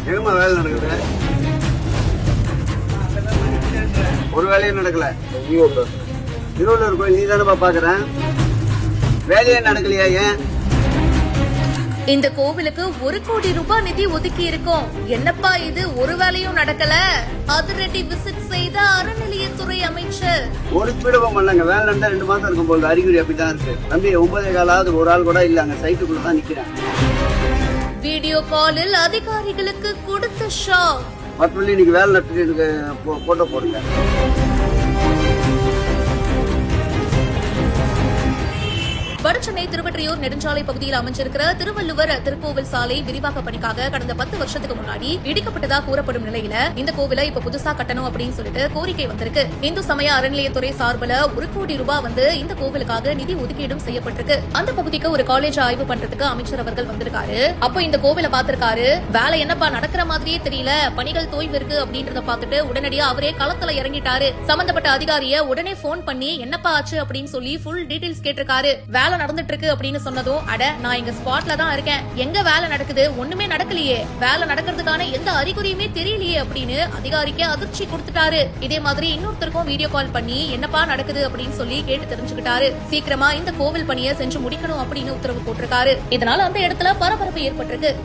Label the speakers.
Speaker 1: எங்கம்மா வேலை நடக்குது? ஒரு வேலையும் நடக்கல. திருவள்ளுவர் கோயில் நீ தானப்பா பாக்குறேன், வேலையே நடக்கலையா? ஏன்?
Speaker 2: இந்த கோவிலுக்கு 1 கோடி ரூபாய் நிதி ஒதுக்கி இருக்கோம், என்னப்பா இது ஒரு வேலையும் நடக்கல? அதிரடி விசிட் செய்த அறநிலையத்துறை அமைச்சர்.
Speaker 1: ஒரு ஸ்பீடபம் பண்ணலங்க, வேலை நடந்தா 2 மாசம் இருக்கும் போது அறிகுறி அப்படித்தான் இருக்கு. தம்பி 9:15 ஒரு ஆள் கூட இல்ல, அங்க சைட்டுக்குள்ள தான் நிக்கிறேன்.
Speaker 2: வீடியோ காலில் அதிகாரிகளுக்கு கொடுத்த ஷாக்.
Speaker 1: மற்றபடி இன்னைக்கு வேலை நடத்திட்டு எனக்கு போட்டோ போடுங்க.
Speaker 2: வடசென்னை திருவொற்றியூர் நெடுஞ்சாலை பகுதியில் அமைஞ்சிருக்கிற திருவள்ளுவர் திருக்கோவில் சாலை விரிவாக்க பணிக்காக கடந்த 10 வருஷத்துக்கு முன்னாடி இடிக்கப்பட்டதா கூறப்படும் நிலையில இந்த கோவிலை இப்ப புதுசா கட்டணும் அப்படின்னு சொல்லிட்டு கோரிக்கை வந்திருக்கு. இந்து சமய அறநிலையத்துறை சார்பில் 1 கோடி ரூபாய் இந்த கோவிலுக்காக நிதி ஒதுக்கீடும் செய்யப்பட்டிருக்கு. அந்த பகுதிக்கு ஒரு காலேஜ் ஆய்வு பண்றதுக்கு அமைச்சர் அவர்கள் வந்திருக்காரு. அப்போ இந்த கோவிலை பார்த்திருக்காரு. வேலை என்னப்பா நடக்கிற மாதிரியே தெரியல, பணிகள் தொய்வு இருக்கு அப்படின்றத பார்த்துட்டு உடனடியா அவரே களத்துல இறங்கிட்டாரு. சம்பந்தப்பட்ட அதிகாரிய உடனே போன் பண்ணி என்னப்பா ஆச்சு அப்படின்னு சொல்லி ஃபுல் டீடைல்ஸ் கேட்டிருக்காரு. வேலை நடந்துட்டு இருக்கு அப்படின்னு சொன்னதும், அட நான் இங்க ஸ்பாட்ல தான் இருக்கேன், எங்க வேலை நடக்குது, ஒண்ணுமே நடக்கலையே, வேலை நடக்கிறதுக்கான எந்த அறிகுறியுமே தெரியலையே அப்படின்னு அதிகாரிக்கு அதிர்ச்சி கொடுத்துட்டாரு. இதே மாதிரி இன்னொருத்தருக்கும் வீடியோ கால் பண்ணி என்னப்பா நடக்குது அப்படின்னு சொல்லி கேட்டு தெரிஞ்சுக்கிட்டாரு. சீக்கிரமா இந்த கோவில் பணியை செஞ்சு முடிக்கணும் அப்படின்னு உத்தரவு போட்டிருக்காரு. இதனால அந்த இடத்துல பரபரப்பு ஏற்பட்டிருக்கு.